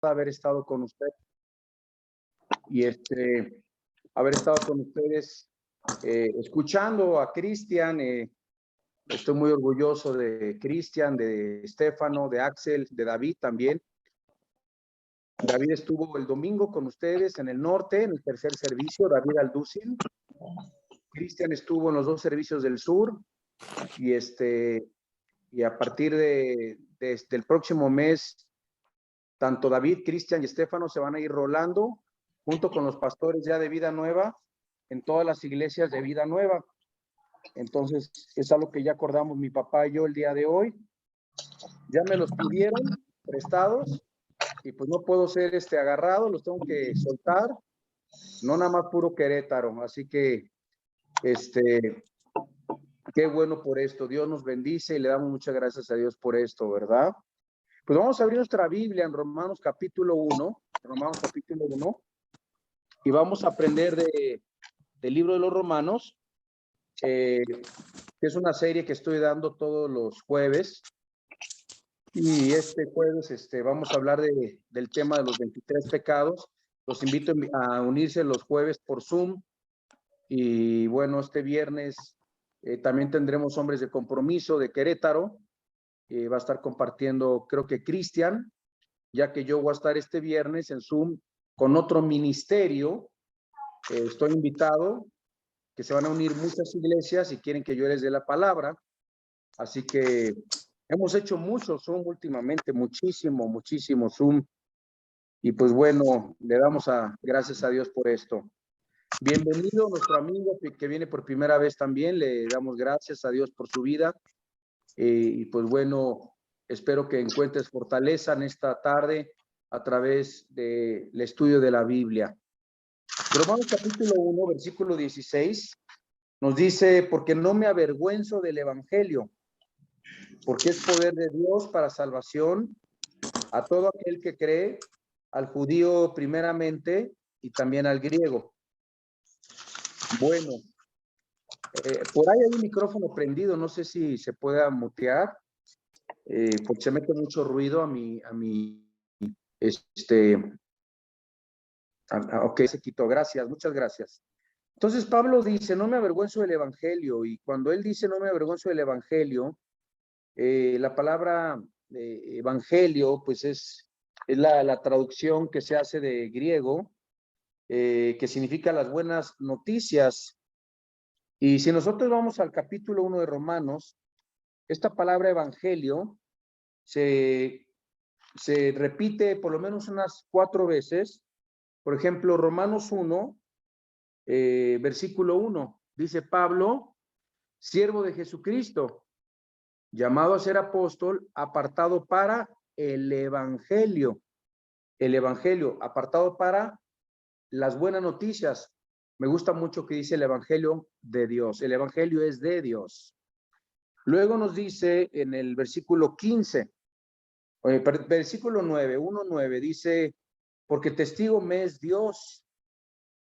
haber estado con usted y haber estado con ustedes escuchando a Cristian. Estoy muy orgulloso de Cristian, de Estefano, de Axel, de David también. David estuvo el domingo con ustedes en el norte, en el tercer servicio, David Alducin. Cristian estuvo en los dos servicios del sur y y a partir del próximo mes, tanto David, Cristian y Estefano se van a ir rolando junto con los pastores ya de Vida Nueva en todas las iglesias de Vida Nueva. Entonces, es algo que ya acordamos mi papá y yo el día de hoy. Ya me los pidieron prestados y pues no puedo ser agarrado, los tengo que soltar. No nada más puro Querétaro. Así que, qué bueno por esto. Dios nos bendice y le damos muchas gracias a Dios por esto, ¿verdad? Pues vamos a abrir nuestra Biblia en Romanos capítulo 1. Romanos capítulo 1. Y vamos a aprender del libro de los Romanos, que es una serie que estoy dando todos los jueves. Y este jueves vamos a hablar del tema de los 23 pecados. Los invito a unirse los jueves por Zoom. Y bueno, este viernes también tendremos hombres de compromiso de Querétaro. Va a estar compartiendo, creo que Cristian, ya que yo voy a estar este viernes en Zoom con otro ministerio. Estoy invitado, que se van a unir muchas iglesias y quieren que yo les dé la palabra. Así que hemos hecho mucho Zoom últimamente, muchísimo Zoom. Y pues bueno, le damos gracias a Dios por esto. Bienvenido nuestro amigo que viene por primera vez también. Le damos gracias a Dios por su vida. Y pues bueno, espero que encuentres fortaleza en esta tarde a través del estudio de la Biblia. Romanos capítulo 1, versículo 16, nos dice: porque no me avergüenzo del evangelio, porque es poder de Dios para salvación a todo aquel que cree, al judío primeramente y también al griego. Bueno, por ahí hay un micrófono prendido, no sé si se pueda mutear, porque se mete mucho ruido ok, se quitó, gracias, muchas gracias. Entonces Pablo dice: no me avergüenzo del evangelio. Y cuando él dice no me avergüenzo del evangelio, la palabra evangelio pues es la traducción que se hace de griego, que significa las buenas noticias. Y si nosotros vamos al capítulo 1 de Romanos, esta palabra evangelio se repite por lo menos unas 4 veces. Por ejemplo, Romanos 1, versículo 1, dice: Pablo, siervo de Jesucristo, llamado a ser apóstol, apartado para el evangelio. El evangelio, apartado para las buenas noticias. Me gusta mucho que dice el evangelio de Dios. El evangelio es de Dios. Luego nos dice en el versículo 15, versículo 9, 1:9, dice: porque testigo me es Dios,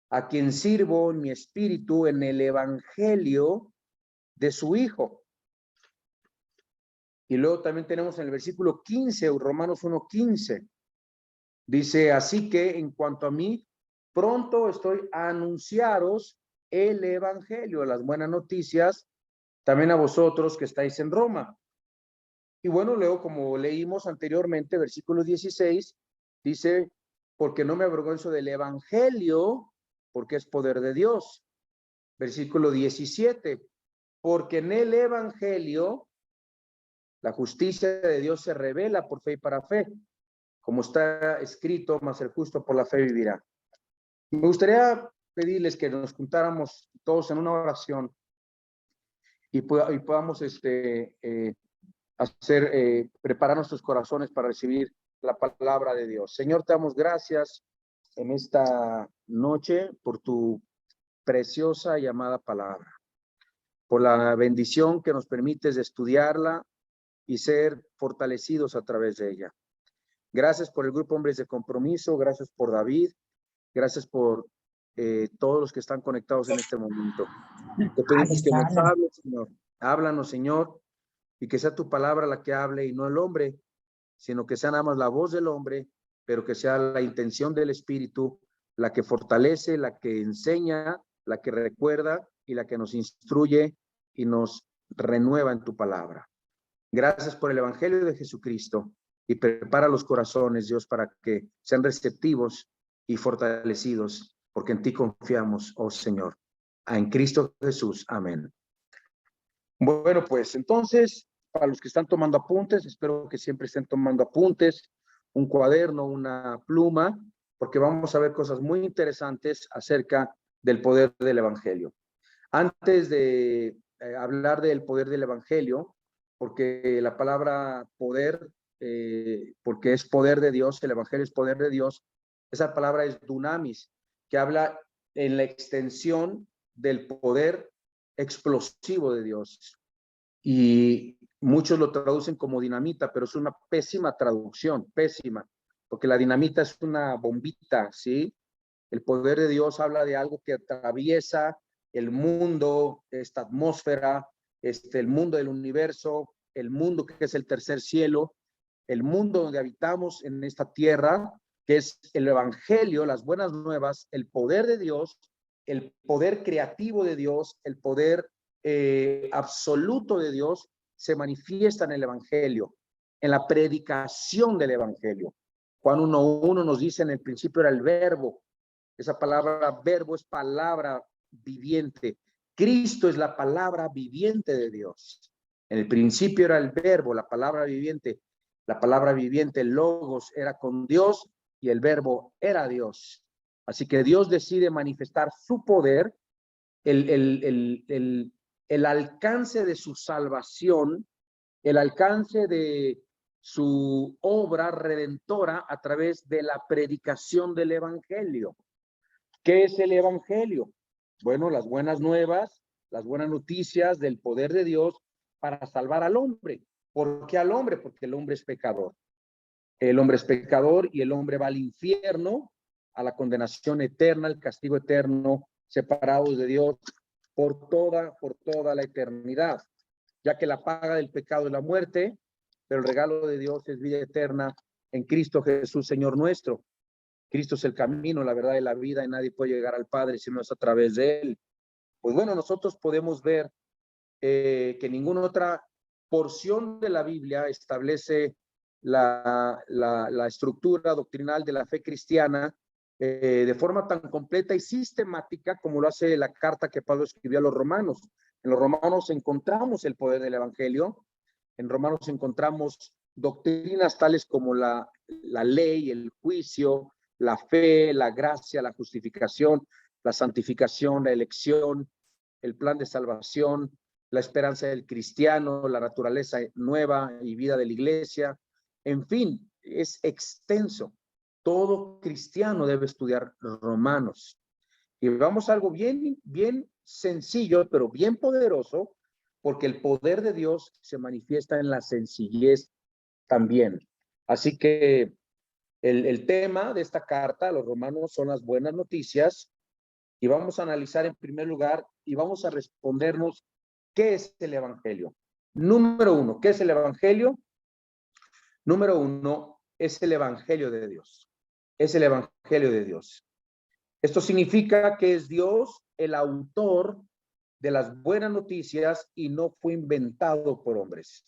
a quien sirvo en mi espíritu en el evangelio de su Hijo. Y luego también tenemos en el versículo 15, Romanos 1:15, dice: así que en cuanto a mí, pronto estoy a anunciaros el evangelio, las buenas noticias, también a vosotros que estáis en Roma. Y bueno, luego, como leímos anteriormente, versículo 16, dice: porque no me avergüenzo del evangelio, porque es poder de Dios. Versículo 17, porque en el evangelio la justicia de Dios se revela por fe y para fe, como está escrito: mas el justo por la fe vivirá. Me gustaría pedirles que nos juntáramos todos en una oración y podamos preparar nuestros corazones para recibir la palabra de Dios. Señor, te damos gracias en esta noche por tu preciosa y amada palabra, por la bendición que nos permites de estudiarla y ser fortalecidos a través de ella. Gracias por el grupo Hombres de Compromiso, gracias por David, gracias por todos los que están conectados en este momento. Te pedimos que nos hables, Señor. Háblanos, Señor, y que sea tu palabra la que hable y no el hombre, sino que sea nada más la voz del hombre pero que sea la intención del Espíritu la que fortalece, la que enseña, la que recuerda y la que nos instruye y nos renueva en tu palabra. Gracias por el Evangelio de Jesucristo y prepara los corazones, Dios, para que sean receptivos y fortalecidos, porque en ti confiamos, oh Señor. En Cristo Jesús. Amén. Bueno, pues entonces, para los que están tomando apuntes, espero que siempre estén tomando apuntes, un cuaderno, una pluma, porque vamos a ver cosas muy interesantes acerca del poder del Evangelio. Antes de hablar del poder del Evangelio, porque la palabra poder, porque es poder de Dios, el Evangelio es poder de Dios, esa palabra es dunamis, que habla en la extensión del poder explosivo de Dios. Y muchos lo traducen como dinamita, pero es una pésima traducción, pésima, porque la dinamita es una bombita, ¿sí? El poder de Dios habla de algo que atraviesa el mundo, esta atmósfera, el mundo del universo, el mundo que es el tercer cielo, el mundo donde habitamos en esta tierra, que es el Evangelio, las buenas nuevas, el poder de Dios, el poder creativo de Dios, el poder absoluto de Dios, se manifiesta en el Evangelio, en la predicación del Evangelio. Juan 1:1 nos dice: en el principio era el verbo. Esa palabra verbo es palabra viviente. Cristo es la palabra viviente de Dios. En el principio era el verbo, la palabra viviente. La palabra viviente, el logos, era con Dios y el verbo era Dios. Así que Dios decide manifestar su poder, el alcance de su salvación, el alcance de su obra redentora a través de la predicación del Evangelio. ¿Qué es el Evangelio? Bueno, las buenas nuevas, las buenas noticias del poder de Dios para salvar al hombre. ¿Por qué al hombre? Porque el hombre es pecador. El hombre es pecador y el hombre va al infierno, a la condenación eterna, al castigo eterno, separados de Dios por toda la eternidad, ya que la paga del pecado es la muerte, pero el regalo de Dios es vida eterna en Cristo Jesús, Señor nuestro. Cristo es el camino, la verdad y la vida, y nadie puede llegar al Padre si no es a través de Él. Pues bueno, nosotros podemos ver que ninguna otra porción de la Biblia establece la estructura doctrinal de la fe cristiana de forma tan completa y sistemática como lo hace la carta que Pablo escribió a los romanos. En los romanos encontramos el poder del Evangelio, en Romanos encontramos doctrinas tales como la ley, el juicio, la fe, la gracia, la justificación, la santificación, la elección, el plan de salvación, la esperanza del cristiano, la naturaleza nueva y vida de la iglesia. En fin, es extenso. Todo cristiano debe estudiar Romanos. Y vamos a algo bien sencillo, pero bien poderoso, porque el poder de Dios se manifiesta en la sencillez también. Así que el tema de esta carta a los romanos son las buenas noticias, y vamos a analizar en primer lugar y vamos a respondernos qué es el Evangelio. Número uno, ¿qué es el Evangelio? Número uno, es el Evangelio de Dios. Es el Evangelio de Dios. Esto significa que es Dios el autor de las buenas noticias y no fue inventado por hombres.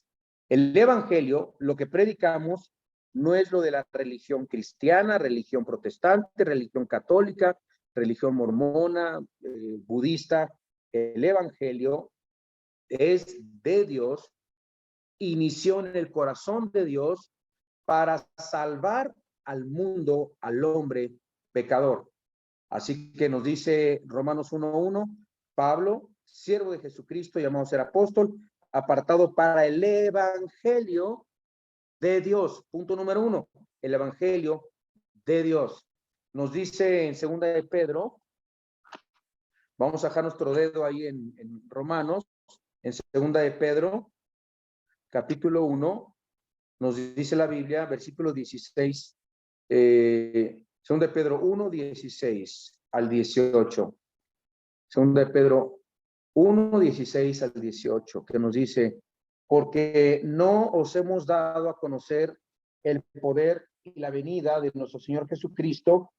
El Evangelio, lo que predicamos, no es lo de la religión cristiana, religión protestante, religión católica, religión mormona, budista. El Evangelio es de Dios, inició en el corazón de Dios para salvar al mundo, al hombre pecador. Así que nos dice Romanos 1:1, Pablo, siervo de Jesucristo, llamado a ser apóstol, apartado para el Evangelio de Dios. Punto número uno, el Evangelio de Dios. Nos dice en segunda de Pedro, vamos a dejar nuestro dedo ahí en Romanos, en segunda de Pedro, capítulo 1, nos dice la Biblia, versículo 16, segunda de Pedro 1:16 al 18. Segunda de Pedro 1:16 al 18, que nos dice: porque no os hemos dado a conocer el poder y la venida de nuestro Señor Jesucristo,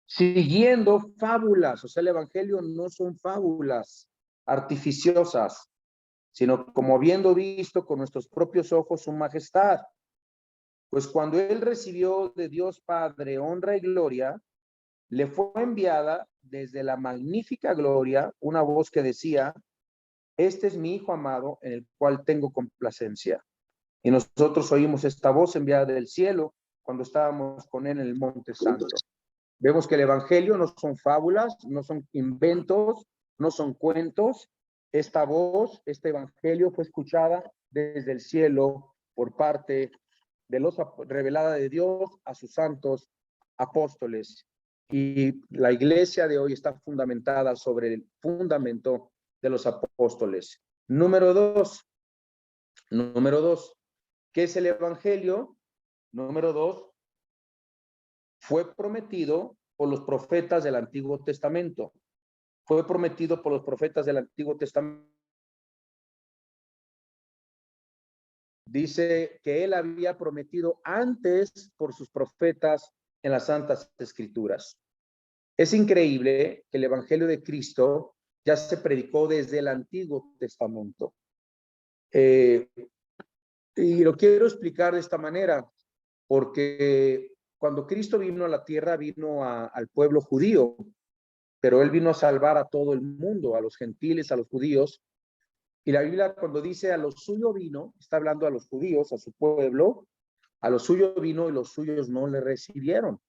siguiendo fábulas. O sea, el evangelio no son fábulas artificiosas, sino como habiendo visto con nuestros propios ojos su majestad. Pues cuando él recibió de Dios Padre honra y gloria, le fue enviada desde la magnífica gloria una voz que decía: este es mi Hijo amado, en el cual tengo complacencia. Y nosotros oímos esta voz enviada del cielo cuando estábamos con él en el Monte Santo. Vemos que el evangelio no son fábulas, no son inventos, no son cuentos. Esta voz, este evangelio fue escuchada desde el cielo por parte de los revelada de Dios a sus santos apóstoles. Y la iglesia de hoy está fundamentada sobre el fundamento de los apóstoles. Número dos, ¿qué es el evangelio? Número dos, fue prometido por los profetas del Antiguo Testamento. Fue prometido por los profetas del Antiguo Testamento. Dice que él había prometido antes por sus profetas en las Santas Escrituras. Es increíble que el Evangelio de Cristo ya se predicó desde el Antiguo Testamento. Y lo quiero explicar de esta manera, porque cuando Cristo vino a la tierra, vino al pueblo judío, pero él vino a salvar a todo el mundo, a los gentiles, a los judíos. Y la Biblia, cuando dice a lo suyo vino, está hablando a los judíos, a su pueblo, a lo suyo vino y los suyos no le recibieron.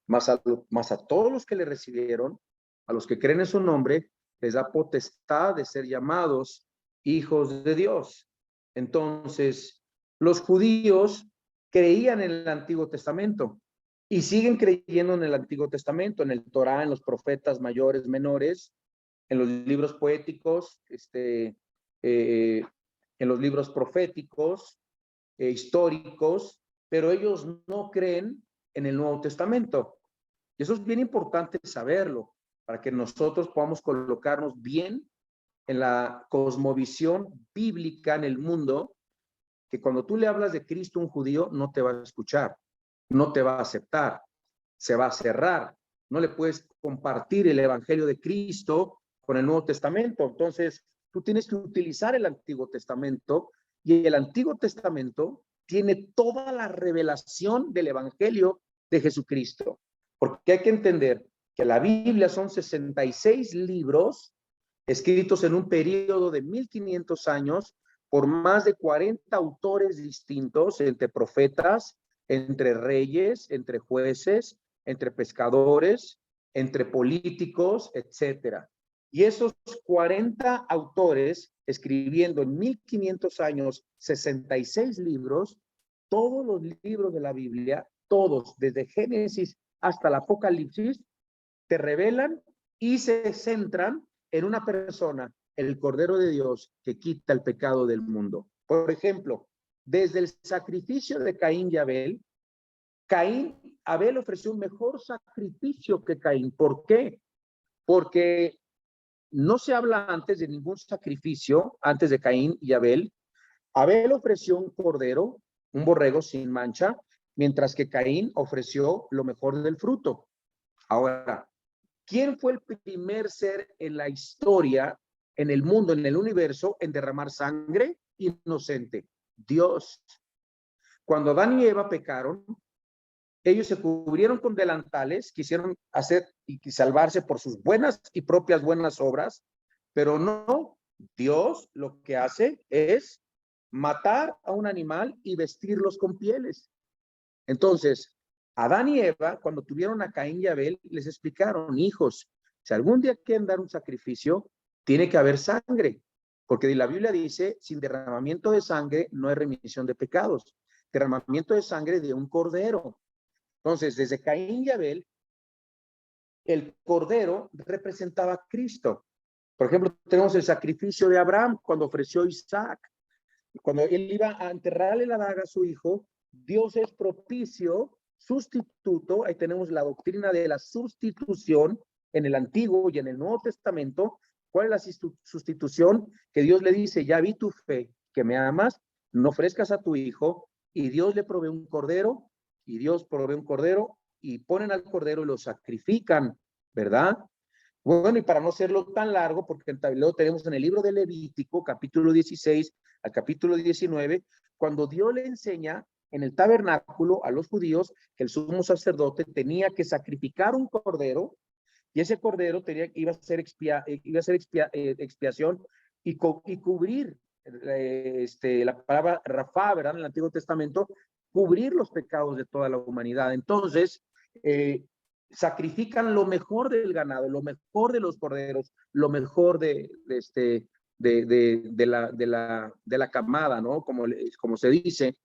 Más a todos los que le recibieron, a los que creen en su nombre, les da potestad de ser llamados hijos de Dios. Entonces, los judíos creían en el Antiguo Testamento y siguen creyendo en el Antiguo Testamento, en el Torá, en los profetas mayores, menores, en los libros poéticos, en los libros proféticos, históricos, pero ellos no creen en el Nuevo Testamento. Y eso es bien importante saberlo, para que nosotros podamos colocarnos bien en la cosmovisión bíblica en el mundo, que cuando tú le hablas de Cristo a un judío, no te va a escuchar, no te va a aceptar, se va a cerrar, no le puedes compartir el evangelio de Cristo con el Nuevo Testamento. Entonces, tú tienes que utilizar el Antiguo Testamento, y el Antiguo Testamento tiene toda la revelación del evangelio de Jesucristo. Porque hay que entender que la Biblia son 66 libros escritos en un periodo de 1500 años por más de 40 autores distintos, entre profetas, entre reyes, entre jueces, entre pescadores, entre políticos, etcétera. Y esos 40 autores, escribiendo en 1500 años 66 libros, todos los libros de la Biblia, todos, desde Génesis hasta el Apocalipsis, te revelan y se centran en una persona, el Cordero de Dios, que quita el pecado del mundo. Por ejemplo, desde el sacrificio de Caín y Abel, Abel ofreció un mejor sacrificio que Caín. ¿Por qué? Porque no se habla antes de ningún sacrificio, antes de Caín y Abel. Abel ofreció un cordero, un borrego sin mancha, mientras que Caín ofreció lo mejor del fruto. Ahora, ¿quién fue el primer ser en la historia, en el mundo, en el universo, en derramar sangre inocente? Dios. Cuando Adán y Eva pecaron, ellos se cubrieron con delantales, quisieron hacer y salvarse por sus buenas y propias buenas obras, pero no. Dios lo que hace es matar a un animal y vestirlos con pieles. Entonces, Adán y Eva, cuando tuvieron a Caín y Abel, les explicaron: hijos, si algún día quieren dar un sacrificio, tiene que haber sangre, porque la Biblia dice: sin derramamiento de sangre no hay remisión de pecados. Derramamiento de sangre de un cordero. Entonces, desde Caín y Abel, el cordero representaba a Cristo. Por ejemplo, tenemos el sacrificio de Abraham cuando ofreció a Isaac. Cuando él iba a enterrarle la daga a su hijo, Dios es propicio, sustituto. Ahí tenemos la doctrina de la sustitución en el Antiguo y en el Nuevo Testamento. ¿Cuál es la sustitución? Que Dios le dice: ya vi tu fe, que me amas, no ofrezcas a tu hijo, y Dios le provee un cordero, y Dios provee un cordero y ponen al cordero y lo sacrifican, ¿verdad? Bueno, y para no hacerlo tan largo, porque luego tenemos en el libro de Levítico, capítulo 16 al capítulo 19, cuando Dios le enseña en el tabernáculo a los judíos que el sumo sacerdote tenía que sacrificar un cordero, y ese cordero iba a ser expiación y cubrir, la palabra Rafá, ¿verdad? En el Antiguo Testamento, cubrir los pecados de toda la humanidad. Entonces, sacrifican lo mejor del ganado, lo mejor de los corderos, lo mejor de la camada, ¿no? Como se dice.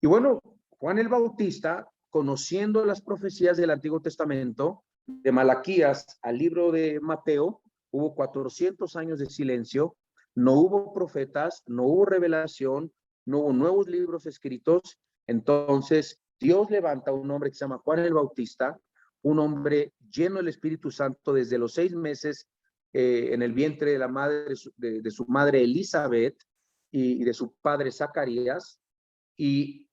Y bueno, Juan el Bautista, conociendo las profecías del Antiguo Testamento, de Malaquías al libro de Mateo, hubo 400 años de silencio, no hubo profetas, no hubo revelación, no hubo nuevos libros escritos. Entonces Dios levanta a un hombre que se llama Juan el Bautista, un hombre lleno del Espíritu Santo desde los 6 meses en el vientre de la madre de su madre Elizabeth y de su padre Zacarías. Y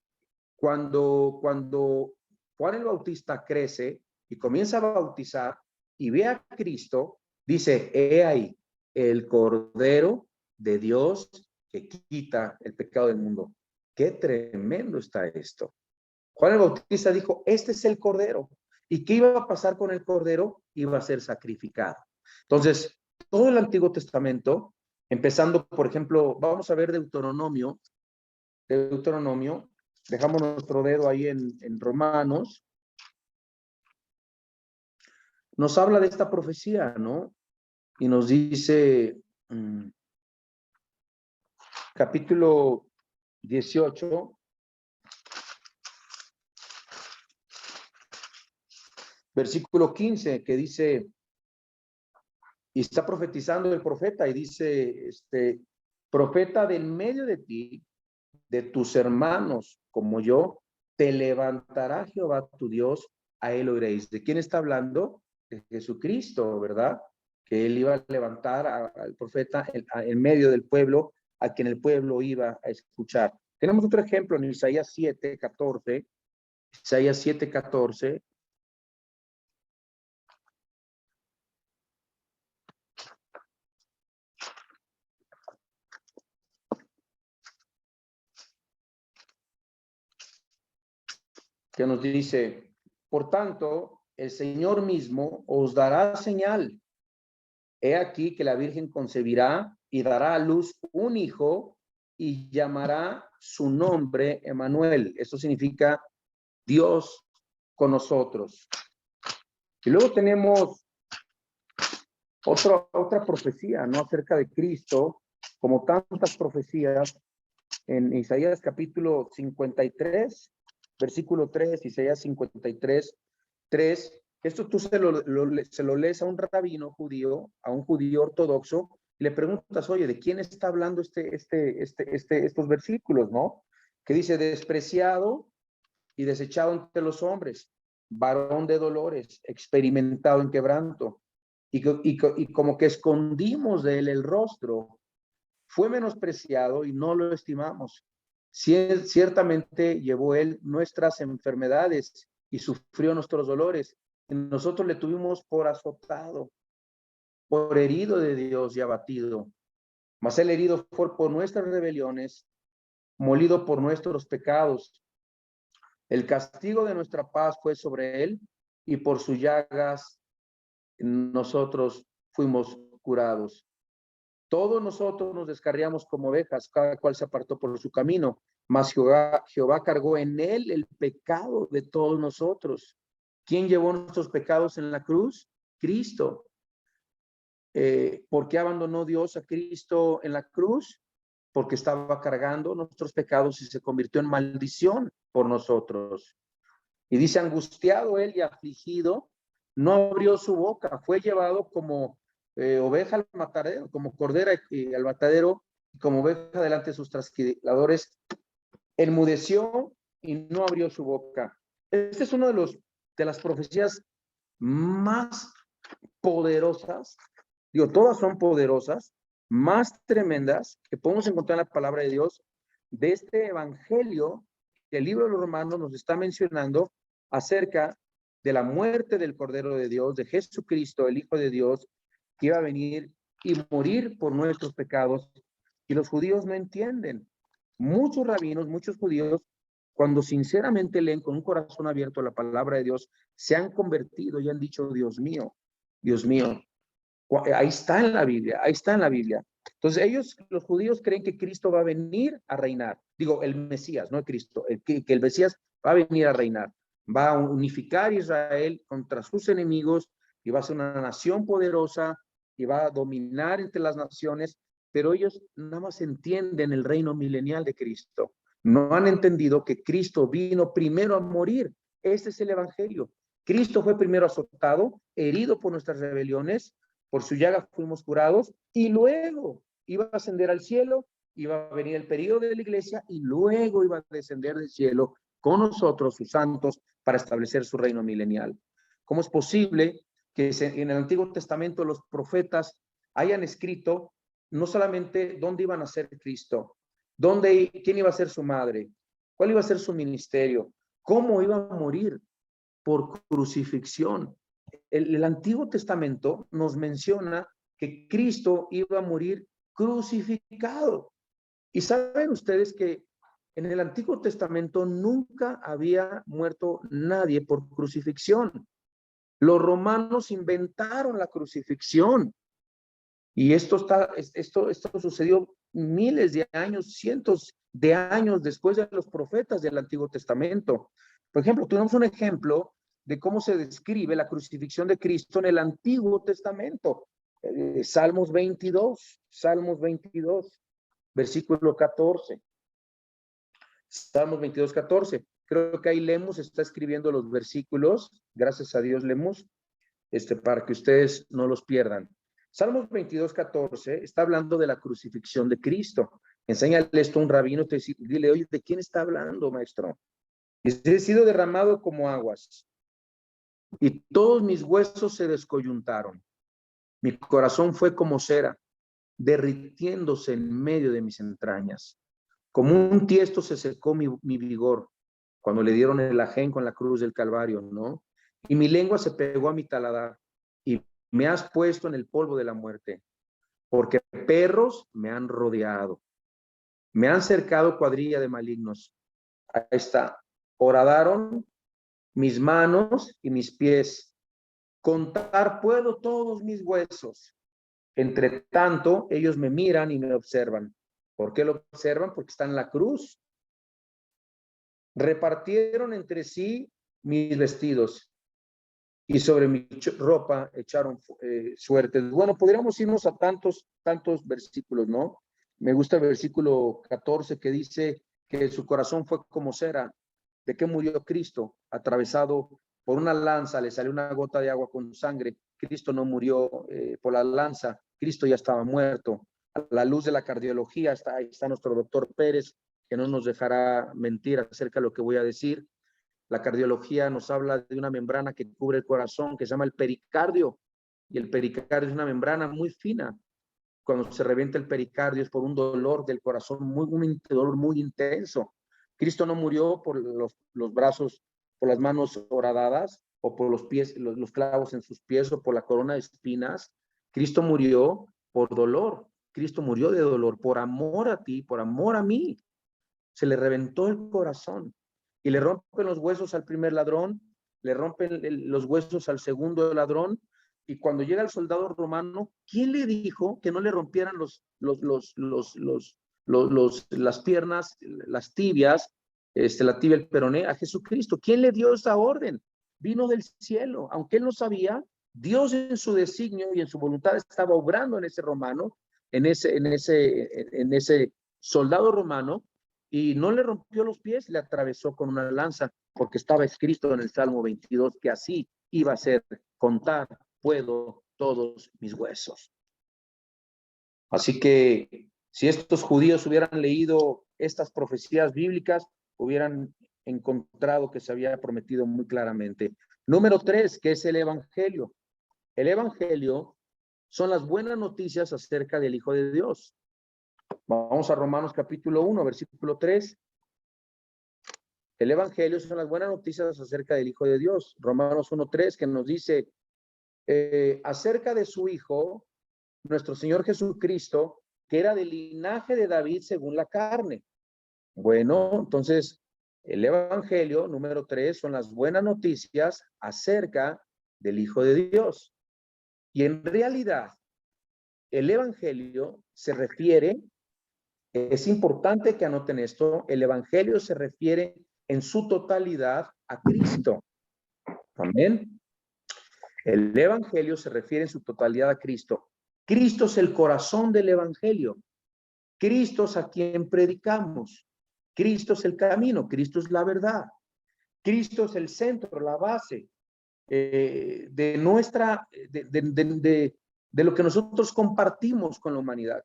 cuando Juan el Bautista crece y comienza a bautizar y ve a Cristo, dice, he ahí el Cordero de Dios que quita el pecado del mundo. Qué tremendo está esto. Juan el Bautista dijo, este es el Cordero. ¿Y qué iba a pasar con el Cordero? Iba a ser sacrificado. Entonces, todo el Antiguo Testamento, empezando, por ejemplo, vamos a ver Deuteronomio, dejamos nuestro dedo ahí en Romanos, nos habla de esta profecía, ¿no? Y nos dice, capítulo 18, versículo 15, que dice, y está profetizando el profeta, y dice, profeta de en medio de ti, de tus hermanos, como yo, te levantará Jehová tu Dios, a él oiréis. ¿De quién está hablando? De Jesucristo, ¿verdad? Que él iba a levantar al profeta en medio del pueblo, a quien el pueblo iba a escuchar. Tenemos otro ejemplo en Isaías 7:14. Isaías 7:14. Que nos dice, por tanto, el Señor mismo os dará señal. He aquí que la Virgen concebirá y dará a luz un hijo y llamará su nombre Emmanuel. Eso significa Dios con nosotros. Y luego tenemos otra profecía, ¿no? Acerca de Cristo, como tantas profecías en Isaías capítulo 53, versículo 3, Isaías 53, 3. Esto tú se lo lees a un rabino judío, a un judío ortodoxo, y le preguntas, oye, ¿de quién está hablando estos versículos, no? Que dice, despreciado y desechado entre los hombres, varón de dolores, experimentado en quebranto, y como que escondimos de él el rostro, fue menospreciado y no lo estimamos. Ciertamente llevó él nuestras enfermedades y sufrió nuestros dolores. Y nosotros le tuvimos por azotado, por herido de Dios y abatido. Mas el herido fue por nuestras rebeliones, molido por nuestros pecados. El castigo de nuestra paz fue sobre él, y por sus llagas nosotros fuimos curados. Todos nosotros nos descarriamos como ovejas, cada cual se apartó por su camino, mas Jehová cargó en él el pecado de todos nosotros. ¿Quién llevó nuestros pecados en la cruz? Cristo. ¿Por qué abandonó Dios a Cristo en la cruz? Porque estaba cargando nuestros pecados y se convirtió en maldición por nosotros. Y dice, angustiado él y afligido, no abrió su boca, fue llevado como oveja al matadero, como cordera al matadero, como oveja delante de sus trasquiladores, enmudeció y no abrió su boca. Este es uno de las profecías más poderosas, digo, todas son poderosas, más tremendas que podemos encontrar en la palabra de Dios, de este evangelio el libro de los Romanos nos está mencionando acerca de la muerte del Cordero de Dios, de Jesucristo, el Hijo de Dios, que iba a venir y morir por nuestros pecados. Y los judíos no entienden. Muchos rabinos, muchos judíos, cuando sinceramente leen con un corazón abierto la palabra de Dios, se han convertido y han dicho, Dios mío, ahí está en la Biblia, ahí está en la Biblia. Entonces ellos, los judíos, creen que Cristo va a venir a reinar. Digo, el Mesías, no el Cristo, que el Mesías va a venir a reinar. Va a unificar Israel contra sus enemigos y va a ser una nación poderosa y va a dominar entre las naciones, pero ellos nada más entienden el reino milenial de Cristo. No han entendido que Cristo vino primero a morir. Este es el evangelio. Cristo fue primero azotado, herido por nuestras rebeliones, por su llaga fuimos curados, y luego iba a ascender al cielo, iba a venir el periodo de la iglesia, y luego iba a descender del cielo con nosotros, sus santos, para establecer su reino milenial. ¿Cómo es posible que en el Antiguo Testamento los profetas hayan escrito no solamente dónde iba a nacer Cristo, quién iba a ser su madre, cuál iba a ser su ministerio, cómo iba a morir por crucifixión? El Antiguo Testamento nos menciona que Cristo iba a morir crucificado. Y saben ustedes que en el Antiguo Testamento nunca había muerto nadie por crucifixión. Los romanos inventaron la crucifixión. Y esto sucedió miles de años, cientos de años después de los profetas del Antiguo Testamento. Por ejemplo, tenemos un ejemplo de cómo se describe la crucifixión de Cristo en el Antiguo Testamento. Salmos 22, versículo 14. Salmos 22, 14. Creo que ahí Lemus está escribiendo los versículos. Gracias a Dios, Lemus, para que ustedes no los pierdan. Salmos 22, 14 está hablando de la crucifixión de Cristo. Enséñale esto a un rabino, dile, oye, ¿de quién está hablando, maestro? He sido derramado como aguas y todos mis huesos se descoyuntaron. Mi corazón fue como cera, derritiéndose en medio de mis entrañas. Como un tiesto se secó mi vigor cuando le dieron el ajén con la cruz del Calvario, ¿no? Y mi lengua se pegó a mi taladar y me has puesto en el polvo de la muerte, porque perros me han rodeado, me han cercado cuadrilla de malignos. Ahí está. Horadaron mis manos y mis pies. Contar puedo todos mis huesos. Entre tanto, ellos me miran y me observan. ¿Por qué lo observan? Porque está en la cruz. Repartieron entre sí mis vestidos y sobre mi ropa echaron suertes. Bueno, podríamos irnos a tantos versículos, ¿no? Me gusta el versículo 14 que dice que su corazón fue como cera. ¿De qué murió Cristo? Atravesado por una lanza, le salió una gota de agua con sangre. Cristo no murió por la lanza, Cristo ya estaba muerto. A la luz de la cardiología, ahí está nuestro doctor Pérez, que no nos dejará mentir acerca de lo que voy a decir. La cardiología nos habla de una membrana que cubre el corazón, que se llama el pericardio, y el pericardio es una membrana muy fina. Cuando se revienta el pericardio es por un dolor del corazón, un dolor muy intenso. Cristo no murió por los brazos, por las manos horadadas, o por los pies, los clavos en sus pies, o por la corona de espinas. Cristo murió por dolor. Cristo murió de dolor, por amor a ti, por amor a mí. Se le reventó el corazón. Y le rompen los huesos al primer ladrón, le rompen los huesos al segundo ladrón, y cuando llega el soldado romano, ¿quién le dijo que no le rompieran las piernas, las tibias, la tibia, el peroné? A Jesucristo. ¿Quién le dio esa orden? Vino del cielo. Aunque él no sabía, Dios en su designio y en su voluntad estaba obrando en ese romano, en ese soldado romano, y no le rompió los pies, le atravesó con una lanza, porque estaba escrito en el Salmo 22 que así iba a ser. Contar puedo todos mis huesos. Así que si estos judíos hubieran leído estas profecías bíblicas, hubieran encontrado que se había prometido muy claramente. Número 3, ¿qué es el evangelio? El evangelio son las buenas noticias acerca del Hijo de Dios. Vamos a Romanos capítulo 1, versículo 3. El Evangelio son las buenas noticias acerca del Hijo de Dios. Romanos 1:3, que nos dice acerca de su Hijo, nuestro Señor Jesucristo, que era del linaje de David según la carne. Bueno, entonces, el Evangelio número 3 son las buenas noticias acerca del Hijo de Dios. Y en realidad, el Evangelio se refiere, es importante que anoten esto, el Evangelio se refiere en su totalidad a Cristo. Amén. El Evangelio se refiere en su totalidad a Cristo. Cristo es el corazón del Evangelio. Cristo es a quien predicamos. Cristo es el camino. Cristo es la verdad. Cristo es el centro, la base de nuestra, de lo que nosotros compartimos con la humanidad,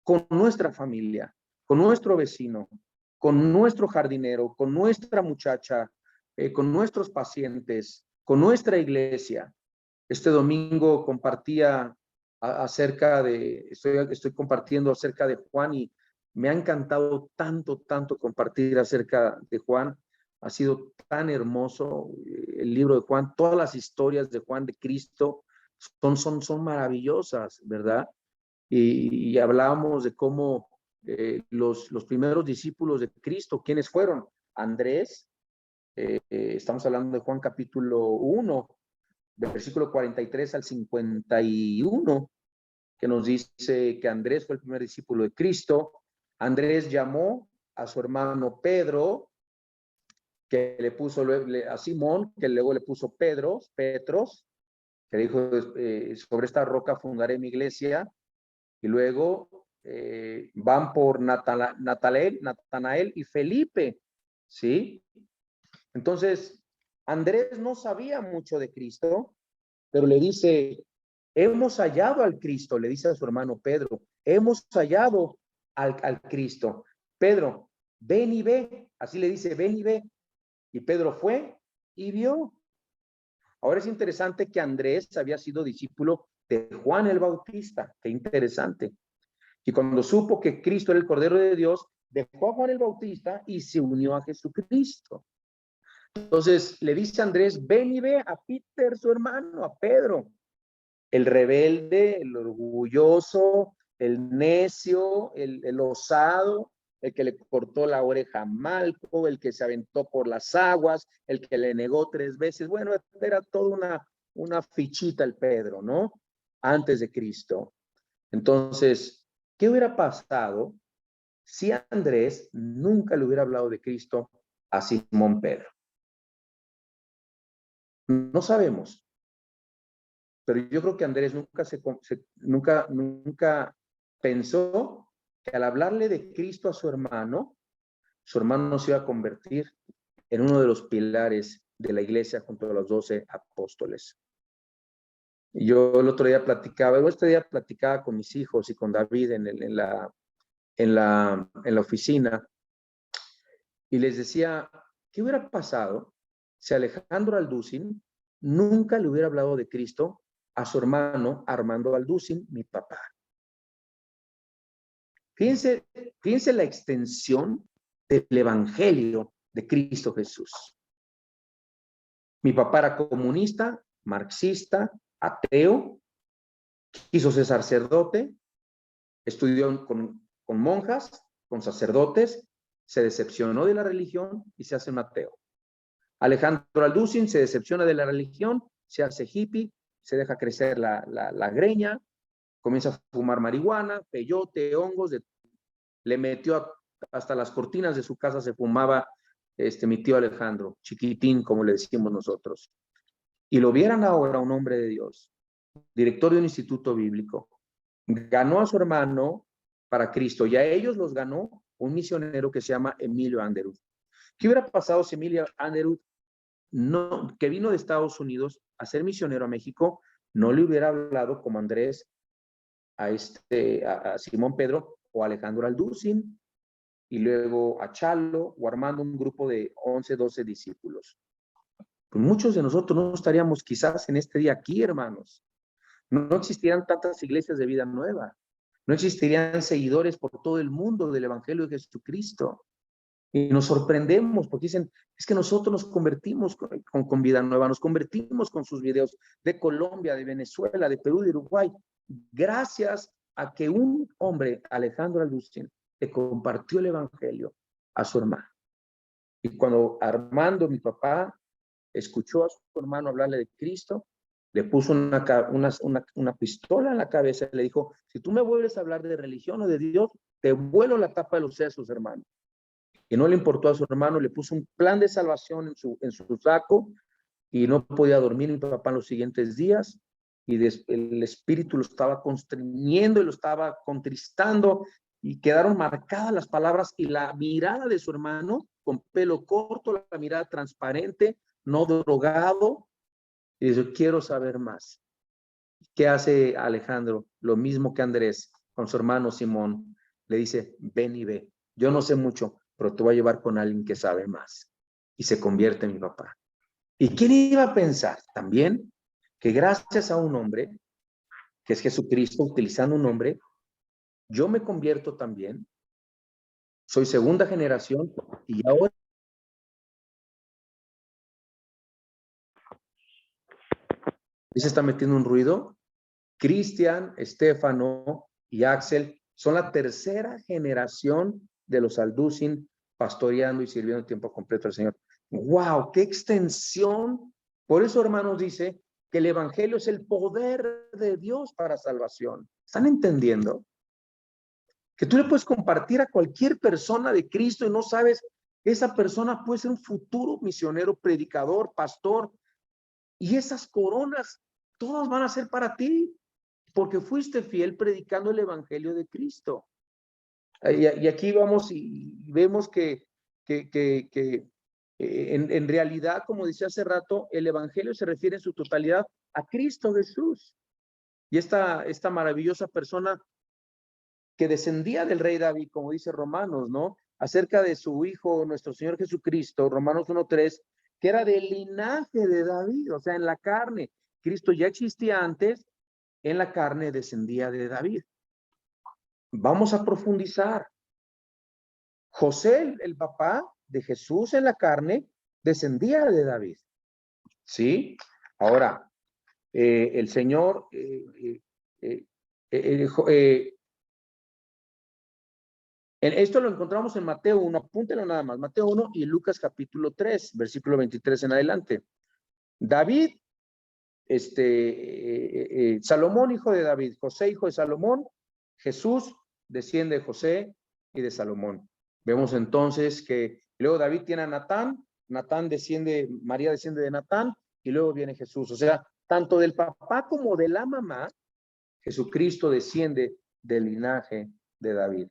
con nuestra familia, con nuestro vecino, con nuestro jardinero, con nuestra muchacha, con nuestros pacientes, con nuestra iglesia. Este domingo compartía acerca de, estoy compartiendo acerca de Juan y me ha encantado tanto compartir acerca de Juan. Ha sido tan hermoso el libro de Juan, todas las historias de Juan de Cristo son maravillosas, ¿verdad? Y hablábamos de cómo los primeros discípulos de Cristo, ¿quiénes fueron? Andrés, estamos hablando de Juan capítulo 1, del versículo 43 al 51, que nos dice que Andrés fue el primer discípulo de Cristo. Andrés llamó a su hermano Pedro, que le puso a Simón, que luego le puso Petros, que dijo, sobre esta roca fundaré mi iglesia, y luego van por Natanael y Felipe, ¿sí? Entonces, Andrés no sabía mucho de Cristo, pero le dice, hemos hallado al Cristo, le dice a su hermano Pedro, hemos hallado al Cristo. Pedro, ven y ve, así le dice, ven y ve. Y Pedro fue y vio. Ahora es interesante que Andrés había sido discípulo de Juan el Bautista, qué interesante. Y cuando supo que Cristo era el Cordero de Dios, dejó a Juan el Bautista y se unió a Jesucristo. Entonces le dice a Andrés, ven y ve a Peter, su hermano, a Pedro, el rebelde, el orgulloso, el necio, el osado, el que le cortó la oreja a Malco, el que se aventó por las aguas, el que le negó 3 veces. Bueno, era toda una fichita el Pedro, ¿no? Antes de Cristo. Entonces, ¿qué hubiera pasado si Andrés nunca le hubiera hablado de Cristo a Simón Pedro? No sabemos. Pero yo creo que Andrés nunca pensó que al hablarle de Cristo a su hermano se iba a convertir en uno de los pilares de la iglesia junto a los 12 apóstoles. Y yo el otro día platicaba con mis hijos y con David en la oficina y les decía, ¿qué hubiera pasado si Alejandro Alducin nunca le hubiera hablado de Cristo a su hermano Armando Alducin, mi papá? Fíjense la extensión del evangelio de Cristo Jesús. Mi papá era comunista, marxista, ateo, quiso ser sacerdote, estudió con monjas, con sacerdotes, se decepcionó de la religión y se hace un ateo. Alejandro Alducin se decepciona de la religión, se hace hippie, se deja crecer la greña, comienza a fumar marihuana, peyote, hongos, le metió hasta las cortinas de su casa, se fumaba mi tío Alejandro, chiquitín, como le decimos nosotros. Y lo vieran ahora un hombre de Dios, director de un instituto bíblico, ganó a su hermano para Cristo y a ellos los ganó un misionero que se llama Emilio Anderud. ¿Qué hubiera pasado si Emilio Anderud, que vino de Estados Unidos a ser misionero a México, no le hubiera hablado como Andrés a Simón Pedro o Alejandro Alducin, y luego a Chalo, o armando un grupo de 11, 12 discípulos? Pues muchos de nosotros no estaríamos quizás en este día aquí, hermanos. No existirían tantas iglesias de vida nueva. No existirían seguidores por todo el mundo del Evangelio de Jesucristo. Y nos sorprendemos porque dicen, es que nosotros nos convertimos con Vida Nueva, nos convertimos con sus videos de Colombia, de Venezuela, de Perú, de Uruguay, gracias a que un hombre, Alejandro Alucin, le compartió el evangelio a su hermano. Y cuando Armando, mi papá, escuchó a su hermano hablarle de Cristo, le puso una pistola en la cabeza y le dijo, si tú me vuelves a hablar de religión o de Dios, te vuelo la tapa de los sesos, hermano. Y no le importó a su hermano, le puso un plan de salvación en su saco y no podía dormir mi papá en los siguientes días y el espíritu lo estaba constriñendo y lo estaba contristando y quedaron marcadas las palabras y la mirada de su hermano con pelo corto, la mirada transparente, no drogado, y dice, quiero saber más. ¿Qué hace Alejandro? Lo mismo que Andrés con su hermano Simón. Le dice, ven y ve. Yo no sé mucho, pero te voy a llevar con alguien que sabe más. Y se convierte en mi papá. ¿Y quién iba a pensar también que gracias a un hombre, que es Jesucristo, utilizando un hombre, yo me convierto también? Soy segunda generación y ahora se está metiendo un ruido. Cristian, Estefano y Axel son la tercera generación de los Alducin pastoreando y sirviendo tiempo completo al Señor. ¡Wow! ¡Qué extensión! Por eso, hermanos, dice que el Evangelio es el poder de Dios para salvación. ¿Están entendiendo? Que tú le puedes compartir a cualquier persona de Cristo y no sabes, esa persona puede ser un futuro misionero, predicador, pastor, y esas coronas todas van a ser para ti, porque fuiste fiel predicando el evangelio de Cristo. Y aquí vamos y vemos que en realidad, como decía hace rato, el evangelio se refiere en su totalidad a Cristo Jesús. Y esta maravillosa persona que descendía del rey David, como dice Romanos, ¿no? Acerca de su hijo, nuestro Señor Jesucristo, Romanos 1:3, que era del linaje de David, o sea, en la carne. Cristo ya existía antes, en la carne descendía de David. Vamos a profundizar. José, el papá de Jesús en la carne, descendía de David. ¿Sí? Ahora, el Señor, esto lo encontramos en Mateo 1, apúntelo nada más, Mateo 1 y Lucas capítulo 3, versículo 23 en adelante. David, Salomón, hijo de David, José, hijo de Salomón, Jesús desciende de José y de Salomón. Vemos entonces que luego David tiene a Natán, María desciende de Natán, y luego viene Jesús. O sea, tanto del papá como de la mamá, Jesucristo desciende del linaje de David.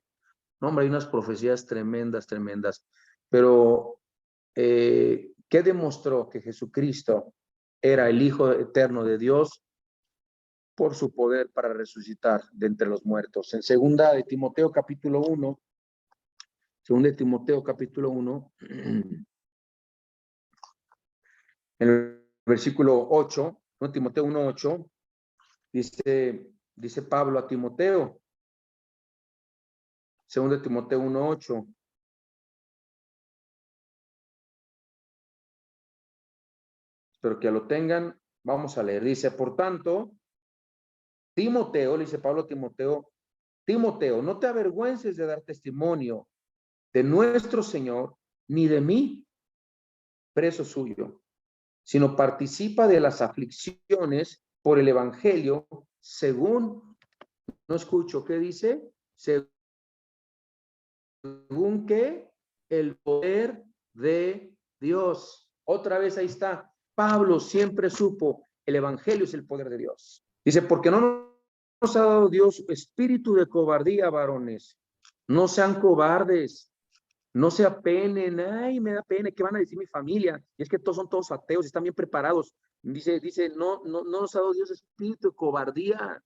No, hombre, hay unas profecías tremendas, tremendas. Pero, ¿qué demostró? Que Jesucristo era el Hijo eterno de Dios por su poder para resucitar de entre los muertos. En segunda de Timoteo capítulo 1, segunda de Timoteo capítulo 1, en el versículo 8, ¿no? Timoteo 1:8, dice Pablo a Timoteo, segunda de Timoteo 1:8, espero que ya lo tengan, vamos a leer, dice, por tanto, Timoteo, le dice Pablo a Timoteo, Timoteo, no te avergüences de dar testimonio de nuestro Señor, ni de mí, preso suyo, sino participa de las aflicciones por el evangelio, según, no escucho, ¿qué dice? Según que el poder de Dios. Otra vez ahí está. Pablo siempre supo, el evangelio es el poder de Dios. Dice, porque no nos ha dado Dios espíritu de cobardía, varones. No sean cobardes, no se apenen. Ay, me da pena, ¿qué van a decir mi familia? Y es que todos son todos ateos, están bien preparados. Dice, no nos ha dado Dios espíritu de cobardía,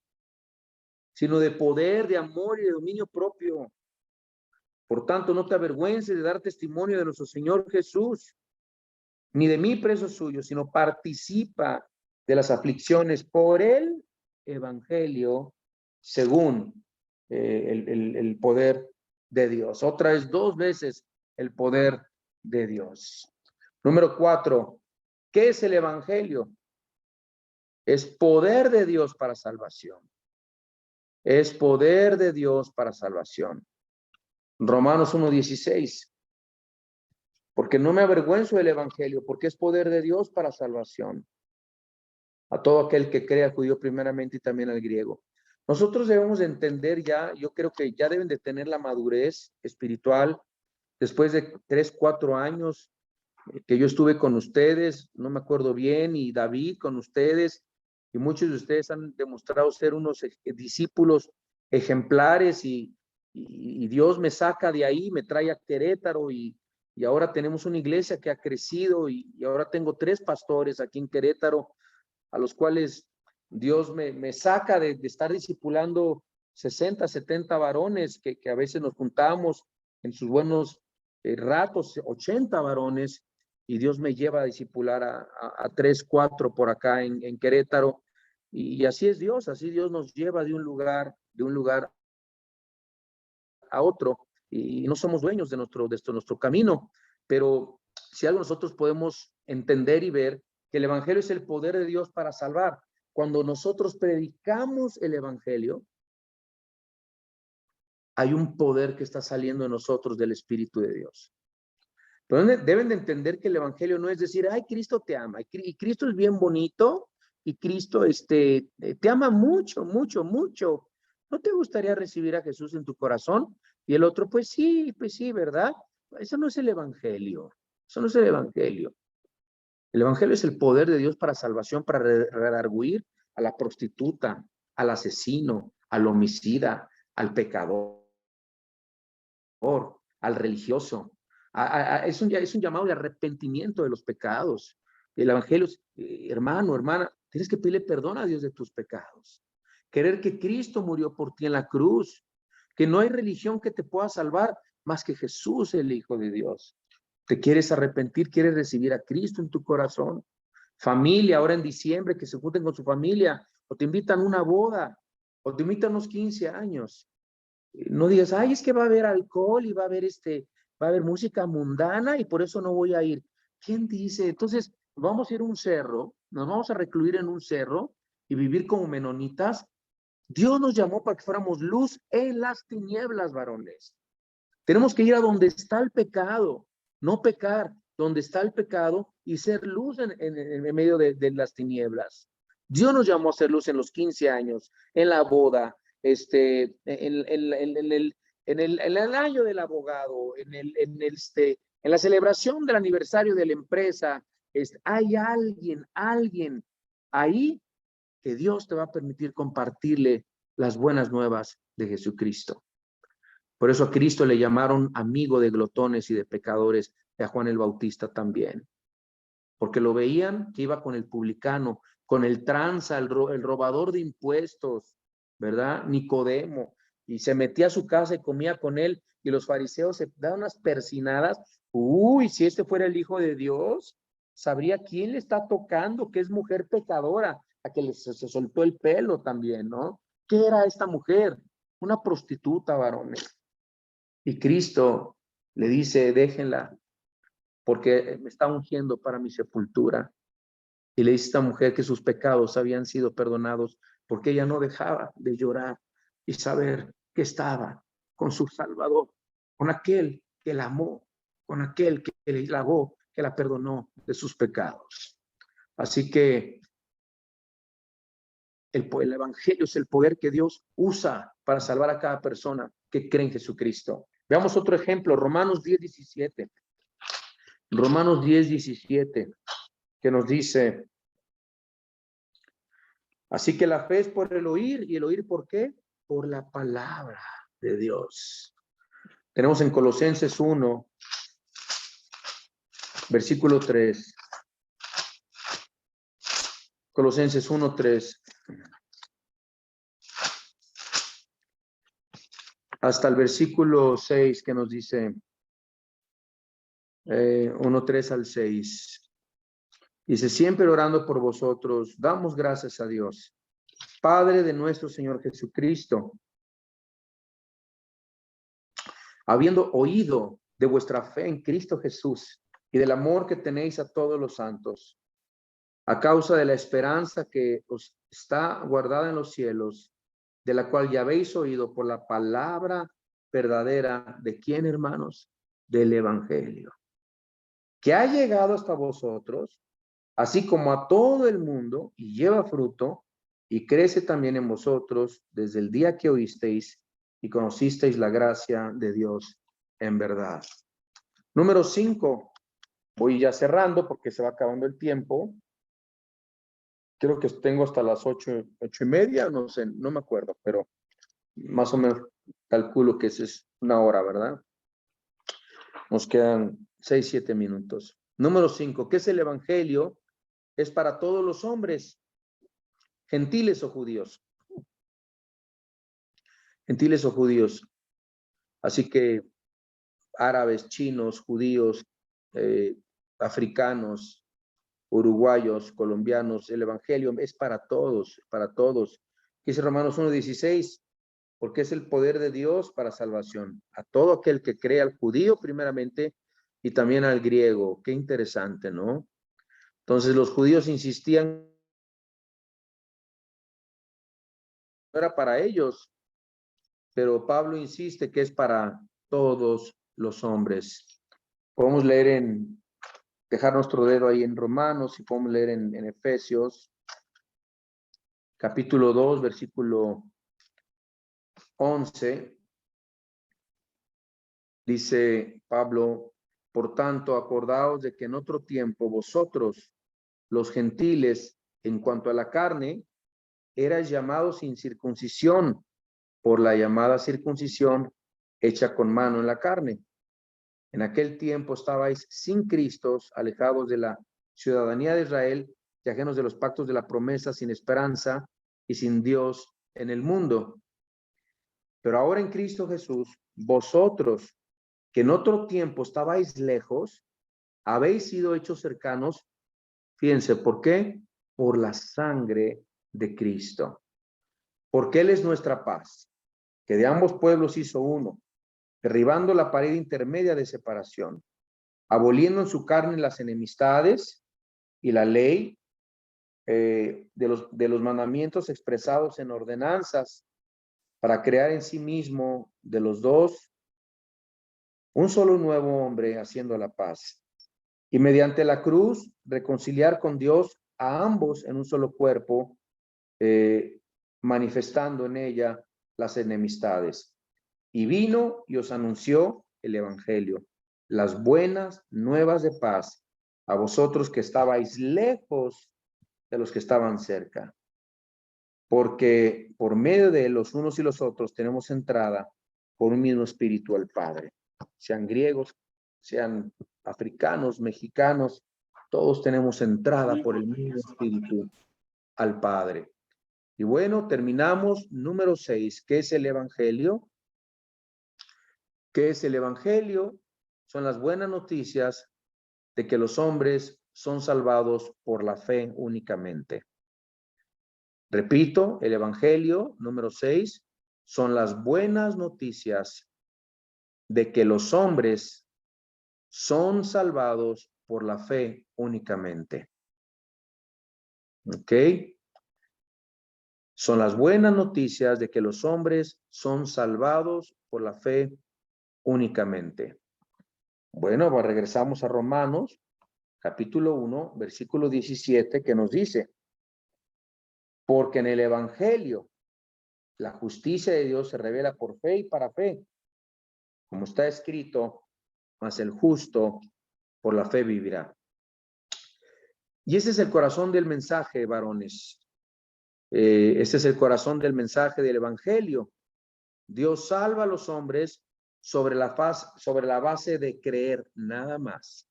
sino de poder, de amor y de dominio propio. Por tanto, no te avergüences de dar testimonio de nuestro Señor Jesús, ni de mí preso suyo, sino participa de las aflicciones por el evangelio según el poder de Dios. Otra vez, 2 veces el poder de Dios. Número 4, ¿qué es el evangelio? Es poder de Dios para salvación. Es poder de Dios para salvación. Romanos 1:16. Porque no me avergüenzo del evangelio, porque es poder de Dios para salvación. A todo aquel que crea, judío primeramente y también al griego. Nosotros debemos de entender ya, yo creo que ya deben de tener la madurez espiritual después de 3, 4 años que yo estuve con ustedes, no me acuerdo bien, y David con ustedes, y muchos de ustedes han demostrado ser unos discípulos ejemplares y Dios me saca de ahí, me trae a Querétaro y ahora tenemos una iglesia que ha crecido y ahora tengo 3 pastores aquí en Querétaro a los cuales Dios me saca de estar discipulando 60, 70 varones que a veces nos juntamos en sus buenos ratos, 80 varones, y Dios me lleva a discipular a 3, 4 por acá en Querétaro, y así es Dios, así Dios nos lleva de un lugar a otro, y no somos dueños de nuestro camino, pero si algo nosotros podemos entender y ver, que el evangelio es el poder de Dios para salvar. Cuando nosotros predicamos el evangelio, hay un poder que está saliendo de nosotros del Espíritu de Dios. Pero deben de entender que el evangelio no es decir, ay, Cristo te ama, y Cristo es bien bonito, y Cristo te ama mucho, mucho, mucho. ¿No te gustaría recibir a Jesús en tu corazón? Y el otro, pues sí, ¿verdad? Eso no es el evangelio. Eso no es el evangelio. El evangelio es el poder de Dios para salvación, para redarguir a la prostituta, al asesino, al homicida, al pecador, al religioso. Es un llamado de arrepentimiento de los pecados. El evangelio es, hermano, hermana, tienes que pedirle perdón a Dios de tus pecados. Querer que Cristo murió por ti en la cruz, que no hay religión que te pueda salvar más que Jesús, el Hijo de Dios. ¿Te quieres arrepentir? ¿Quieres recibir a Cristo en tu corazón? Familia, ahora en diciembre, que se junten con su familia, o te invitan a una boda, o te invitan a unos 15 años. No digas, ay, es que va a haber alcohol y va a haber música mundana y por eso no voy a ir. ¿Quién dice? Entonces, vamos a ir a un cerro, nos vamos a recluir en un cerro y vivir como menonitas. Dios nos llamó para que fuéramos luz en las tinieblas, varones. Tenemos que ir a donde está el pecado, no pecar, donde está el pecado y ser luz en medio de las tinieblas. Dios nos llamó a ser luz en los 15 años, en la boda, en el año del abogado, en la celebración del aniversario de la empresa. Hay alguien ahí que Dios te va a permitir compartirle las buenas nuevas de Jesucristo. Por eso a Cristo le llamaron amigo de glotones y de pecadores, y a Juan el Bautista también. Porque lo veían que iba con el publicano, con el tranza, el robador de impuestos, ¿verdad? Nicodemo. Y se metía a su casa y comía con él. Y los fariseos se daban unas persinadas. Uy, si este fuera el Hijo de Dios, sabría quién le está tocando, que es mujer pecadora, a que se soltó el pelo también, ¿no? ¿Qué era esta mujer? Una prostituta, varones. Y Cristo le dice, déjenla, porque me está ungiendo para mi sepultura. Y le dice a esta mujer que sus pecados habían sido perdonados, porque ella no dejaba de llorar y saber que estaba con su Salvador, con aquel que la amó, con aquel que le lavó, que la perdonó de sus pecados. Así que el evangelio es el poder que Dios usa para salvar a cada persona que cree en Jesucristo. Veamos otro ejemplo, Romanos 10:17. Romanos 10:17, que nos dice, así que la fe es por el oír, y el oír ¿por qué? Por la palabra de Dios. Tenemos en Colosenses 1, versículo 3. Colosenses 1:3. Hasta el versículo 6 que nos dice, 1:3 al 6. Dice, siempre orando por vosotros, damos gracias a Dios, Padre de nuestro Señor Jesucristo, habiendo oído de vuestra fe en Cristo Jesús y del amor que tenéis a todos los santos, a causa de la esperanza que os está guardada en los cielos, de la cual ya habéis oído por la palabra verdadera, ¿de quién, hermanos? Del Evangelio, que ha llegado hasta vosotros, así como a todo el mundo, y lleva fruto, y crece también en vosotros desde el día que oísteis y conocisteis la gracia de Dios en verdad. Número 5. Voy ya cerrando porque se va acabando el tiempo. Creo que tengo hasta las 8:30, no sé, no me acuerdo, pero más o menos calculo que esa es una hora, ¿verdad? Nos quedan 6, 7 minutos. Número 5. ¿Qué es el Evangelio? Es para todos los hombres, gentiles o judíos. Gentiles o judíos. Así que árabes, chinos, judíos, africanos, uruguayos, colombianos, el Evangelio es para todos, para todos. Dice Romanos 1:16, porque es el poder de Dios para salvación a todo aquel que cree, al judío primeramente y también al griego. Qué interesante, ¿no? Entonces los judíos insistían, no era para ellos, pero Pablo insiste que es para todos los hombres. Podemos leer dejar nuestro dedo ahí en Romanos y podemos leer en Efesios, capítulo 2, versículo 11. Dice Pablo, por tanto, acordaos de que en otro tiempo vosotros, los gentiles, en cuanto a la carne, erais llamados sin circuncisión por la llamada circuncisión hecha con mano en la carne. En aquel tiempo estabais sin Cristo, alejados de la ciudadanía de Israel y ajenos de los pactos de la promesa, sin esperanza y sin Dios en el mundo. Pero ahora en Cristo Jesús, vosotros, que en otro tiempo estabais lejos, habéis sido hechos cercanos. Fíjense, ¿por qué? Por la sangre de Cristo. Porque Él es nuestra paz, que de ambos pueblos hizo uno, derribando la pared intermedia de separación, aboliendo en su carne las enemistades y la ley de los mandamientos expresados en ordenanzas, para crear en sí mismo de los dos un solo nuevo hombre, haciendo la paz, y mediante la cruz reconciliar con Dios a ambos en un solo cuerpo, manifestando en ella las enemistades. Y vino y os anunció el Evangelio, las buenas nuevas de paz, a vosotros que estabais lejos de los que estaban cerca. Porque por medio de los unos y los otros tenemos entrada por un mismo espíritu al Padre. Sean griegos, sean africanos, mexicanos, todos tenemos entrada por el mismo espíritu al Padre. Y bueno, terminamos. Número 6. ¿Qué es el Evangelio? ¿Qué es el Evangelio? Son las buenas noticias de que los hombres son salvados por la fe únicamente. Repito, el Evangelio, número 6, son las buenas noticias de que los hombres son salvados por la fe únicamente. ¿Ok? Son las buenas noticias de que los hombres son salvados por la fe únicamente. Bueno, pues regresamos a Romanos, capítulo 1, versículo 17, que nos dice, porque en el Evangelio la justicia de Dios se revela por fe y para fe, como está escrito, mas el justo por la fe vivirá. Y ese es el corazón del mensaje, varones. Ese es el corazón del mensaje del Evangelio. Dios salva a los hombres sobre la base de creer, nada más.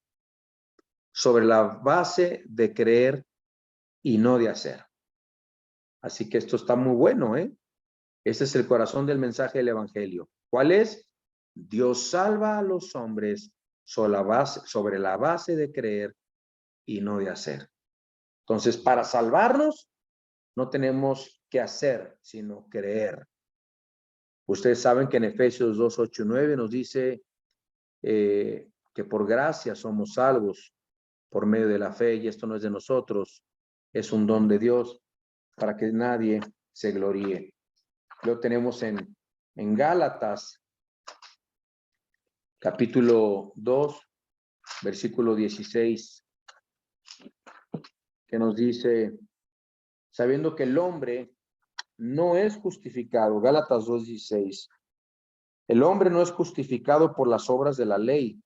Sobre la base de creer y no de hacer. Así que esto está muy bueno, ¿eh? Ese es el corazón del mensaje del Evangelio. ¿Cuál es? Dios salva a los hombres sobre la base de creer y no de hacer. Entonces, para salvarnos, no tenemos que hacer, sino creer. Ustedes saben que en Efesios 2, 8, 9 nos dice que por gracia somos salvos por medio de la fe, y esto no es de nosotros, es un don de Dios, para que nadie se gloríe. Lo tenemos en Gálatas, capítulo 2, versículo 16, que nos dice, sabiendo que el hombre no es justificado, Gálatas 2:16, el hombre no es justificado por las obras de la ley,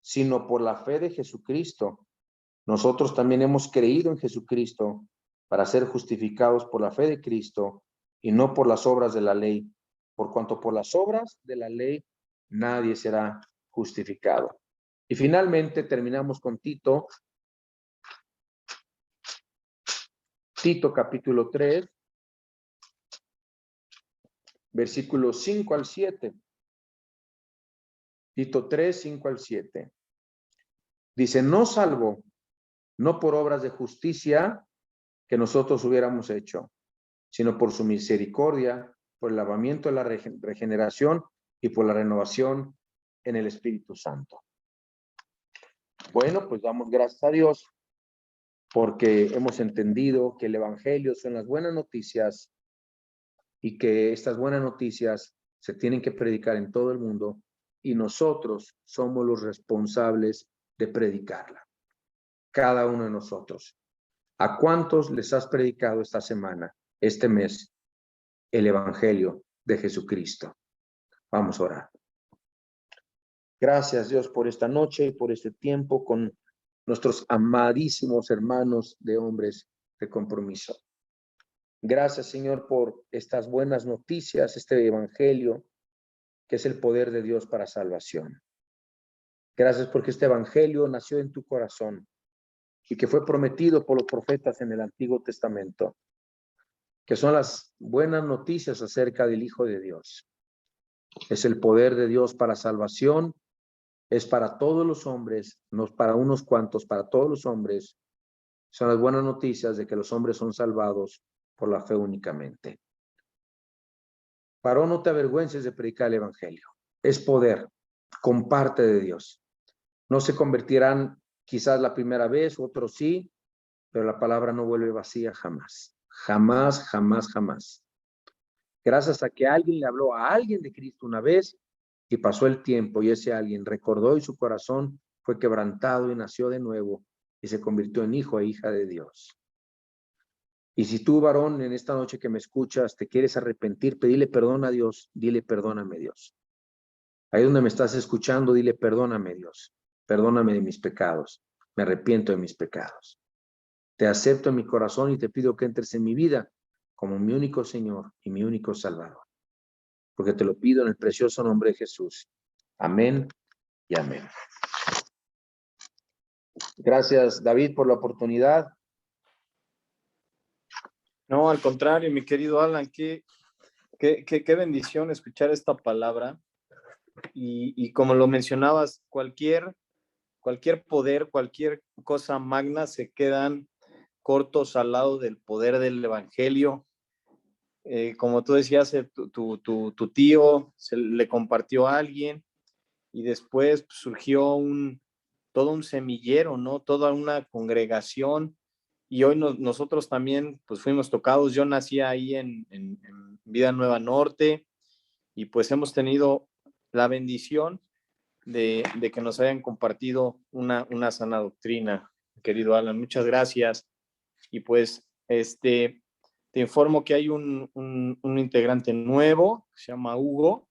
sino por la fe de Jesucristo. Nosotros también hemos creído en Jesucristo para ser justificados por la fe de Cristo y no por las obras de la ley, por cuanto por las obras de la ley nadie será justificado. Y finalmente terminamos con Tito capítulo 3, versículos 5 al 7. Tito 3, 5 al 7. Dice, no salvo, no por obras de justicia que nosotros hubiéramos hecho, sino por su misericordia, por el lavamiento de la regeneración y por la renovación en el Espíritu Santo. Bueno, pues damos gracias a Dios porque hemos entendido que el Evangelio son las buenas noticias y que estas buenas noticias se tienen que predicar en todo el mundo y nosotros somos los responsables de predicarla. Cada uno de nosotros. ¿A cuántos les has predicado esta semana, este mes, el Evangelio de Jesucristo? Vamos a orar. Gracias, Dios, por esta noche y por este tiempo con nuestros amadísimos hermanos de hombres de compromiso. Gracias, Señor, por estas buenas noticias, este Evangelio, que es el poder de Dios para salvación. Gracias porque este Evangelio nació en tu corazón y que fue prometido por los profetas en el Antiguo Testamento, que son las buenas noticias acerca del Hijo de Dios. Es el poder de Dios para salvación, es para todos los hombres, no para unos cuantos, para todos los hombres. Son las buenas noticias de que los hombres son salvados por la fe únicamente. Varón, no te avergüences de predicar el Evangelio. Es poder, comparte de Dios. No se convertirán quizás la primera vez, otros sí, pero la palabra no vuelve vacía jamás. Jamás, jamás, jamás. Gracias a que alguien le habló a alguien de Cristo una vez y pasó el tiempo y ese alguien recordó y su corazón fue quebrantado y nació de nuevo y se convirtió en hijo e hija de Dios. Y si tú, varón, en esta noche que me escuchas, te quieres arrepentir, pedile perdón a Dios, dile perdóname, Dios. Ahí donde me estás escuchando, dile perdóname, Dios. Perdóname de mis pecados. Me arrepiento de mis pecados. Te acepto en mi corazón y te pido que entres en mi vida como mi único Señor y mi único Salvador. Porque te lo pido en el precioso nombre de Jesús. Amén y amén. Gracias, David, por la oportunidad. No, al contrario, mi querido Alan, qué bendición escuchar esta palabra. Y como lo mencionabas, cualquier poder, cualquier cosa magna se quedan cortos al lado del poder del Evangelio. Como tú decías, tu tío se le compartió a alguien y después surgió todo un semillero, ¿no? Toda una congregación. Y hoy nosotros también pues fuimos tocados. Yo nací ahí en Vida Nueva Norte y pues hemos tenido la bendición de que nos hayan compartido una sana doctrina, querido Alan. Muchas gracias. Y pues te informo que hay un integrante nuevo, se llama Hugo,